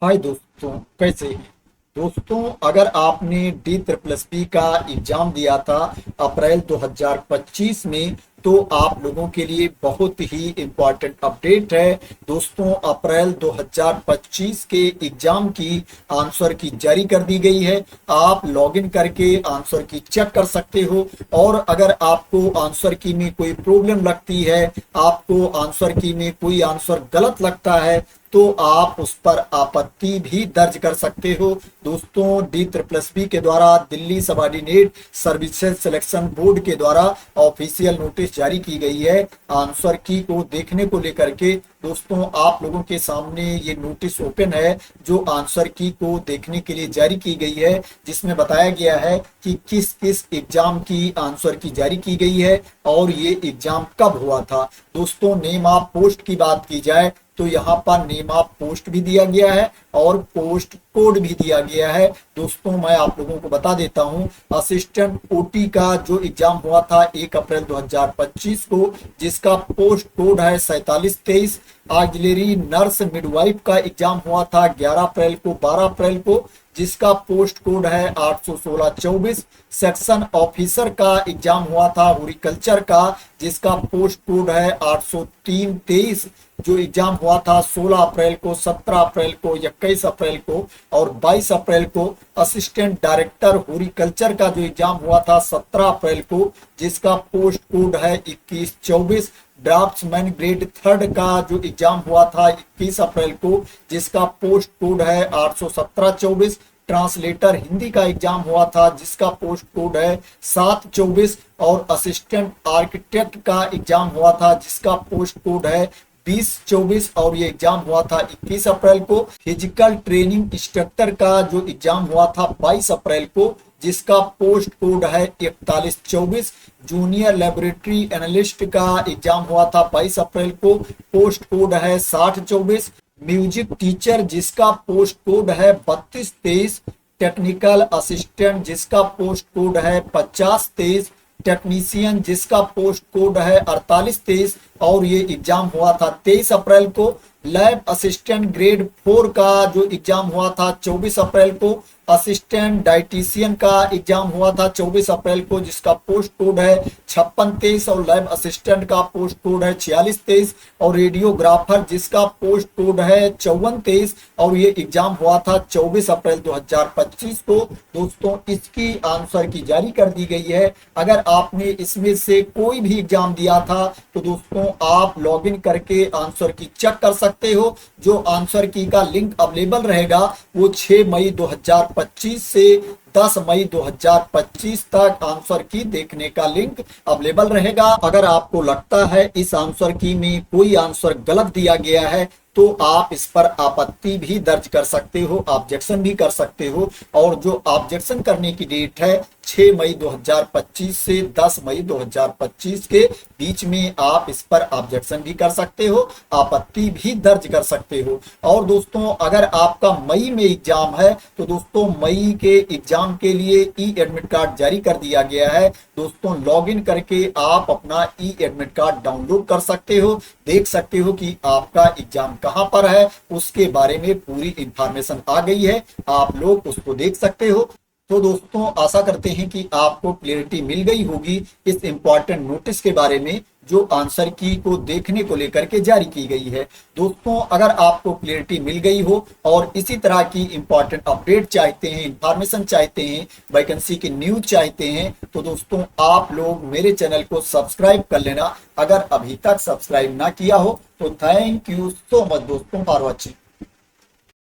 हाय दोस्तों, कैसे हैं? दोस्तों, अगर आपने डी ट्रिपल एस पी का एग्जाम दिया था अप्रैल 2025 में, तो आप लोगों के लिए बहुत ही इम्पोर्टेंट अपडेट है। दोस्तों, अप्रैल 2025 के एग्जाम की आंसर की जारी कर दी गई है। आप लॉगिन करके आंसर की चेक कर सकते हो। और अगर आपको आंसर की में कोई प्रॉब्लम लगती है, आपको आंसर की में कोई आंसर गलत लगता है, तो आप उस पर आपत्ति भी दर्ज कर सकते हो। दोस्तों, डी ट्रिपल एस बी के द्वारा Delhi subordinate services selection board के द्वारा ऑफिशियल नोटिस जारी की गई है आंसर की को देखने को लेकर के। दोस्तों, आप लोगों के सामने ये नोटिस ओपन है जो आंसर की को देखने के लिए जारी की गई है, जिसमें बताया गया है कि किस किस एग्जाम की आंसर की जारी की गई है और ये एग्जाम कब हुआ था। दोस्तों, नेम ऑफ पोस्ट की बात की जाए तो यहाँ पर नेम ऑफ पोस्ट भी दिया गया है और पोस्ट कोड भी दिया गया है। दोस्तों, मैं आप लोगों को बता देता हूँ, असिस्टेंट ओटी का जो एग्जाम हुआ था 1 अप्रैल 2025 को, जिसका पोस्ट कोड है 4723। ऑक्सिलरी नर्स मिडवाइफ का एग्जाम हुआ था 11 अप्रैल को 12 अप्रैल को, जिसका पोस्ट कोड है 81624। सेक्शन ऑफिसर का एग्जाम हुआ था हॉर्टिकल्चर का, जिसका पोस्ट कोड है 80323। जो एग्जाम हुआ था 16 अप्रैल को, 17 अप्रैल को, 21 अप्रैल को और 22 अप्रैल को। असिस्टेंट डायरेक्टर हॉर्टिकल्चर का जो एग्जाम हुआ था 17 अप्रैल को, जिसका पोस्ट कोड है 2124। ड्राफ्ट्समैन ग्रेड थर्ड का जो एग्जाम हुआ था 21 अप्रैल को, जिसका पोस्ट कोड है 81724। ट्रांसलेटर हिंदी का एग्जाम हुआ था, जिसका पोस्ट कोड है 724। और असिस्टेंट आर्किटेक्ट का एग्जाम हुआ था, जिसका पोस्ट कोड है 2024 और ये एग्जाम हुआ था 21 अप्रैल को। फिजिकल ट्रेनिंग इंस्ट्रक्टर का जो एग्जाम हुआ था 22 अप्रैल को, जिसका पोस्ट कोड है 4124। जूनियर लेबोरेटरी एनालिस्ट का एग्जाम हुआ था 22 अप्रैल को, पोस्ट कोड है 6024। म्यूजिक टीचर जिसका पोस्ट कोड है 3223। टेक्निकल असिस्टेंट जिसका पोस्ट कोड है 5023। टेक्नीशियन जिसका पोस्ट कोड है 4823 और ये एग्जाम हुआ था 23 अप्रैल को। लैब असिस्टेंट ग्रेड 4 का जो एग्जाम हुआ था 24 अप्रैल को। असिस्टेंट डाइटिशियन का एग्जाम हुआ था 24 अप्रैल को, जिसका पोस्ट कोड है 5623 और लैब असिस्टेंट का पोस्ट कोड है 4623। और रेडियोग्राफर जिसका पोस्ट कोड है 5423 और ये एग्जाम हुआ था 24 अप्रैल 2025 को। दोस्तों, इसकी आंसर की जारी कर दी गई है। अगर आपने इसमें से कोई भी एग्जाम दिया था तो दोस्तों आप लॉगिन करके आंसर की चेक कर सकते हो। जो आंसर की का लिंक अवेलेबल रहेगा वो 6 मई 2025 से 10 मई 2025 तक आंसर की देखने का लिंक अवेलेबल रहेगा। अगर आपको लगता है इस आंसर की में कोई आंसर गलत दिया गया है, तो आप इस पर आपत्ति भी दर्ज कर सकते हो, ऑब्जेक्शन भी कर सकते हो। और जो ऑब्जेक्शन करने की डेट है 6 मई 2025 से 10 मई 2025 के बीच में आप इस पर ऑब्जेक्शन भी कर सकते हो, आपत्ति भी दर्ज कर सकते हो। और दोस्तों, अगर आपका मई में एग्जाम है तो दोस्तों मई के एग्जाम के लिए ई एडमिट कार्ड जारी कर दिया गया है। दोस्तों, लॉगिन करके आप अपना ई एडमिट कार्ड डाउनलोड कर सकते हो, देख सकते हो कि आपका एग्जाम कहां पर है, उसके बारे में पूरी इंफॉर्मेशन आ गई है, आप लोग उसको देख सकते हो। तो दोस्तों, आशा करते हैं कि आपको क्लियरिटी मिल गई होगी इस इंपॉर्टेंट नोटिस के बारे में जो आंसर की को देखने को लेकर के जारी की गई है। दोस्तों, अगर आपको क्लियरिटी मिल गई हो और इसी तरह की इंपॉर्टेंट अपडेट चाहते हैं, इंफॉर्मेशन चाहते हैं, वैकेंसी की न्यूज चाहते हैं, तो दोस्तों आप लोग मेरे चैनल को सब्सक्राइब कर लेना। अगर अभी तक सब्सक्राइब ना किया हो तो थैंक यू सो मच दोस्तों फॉर वॉचिंग।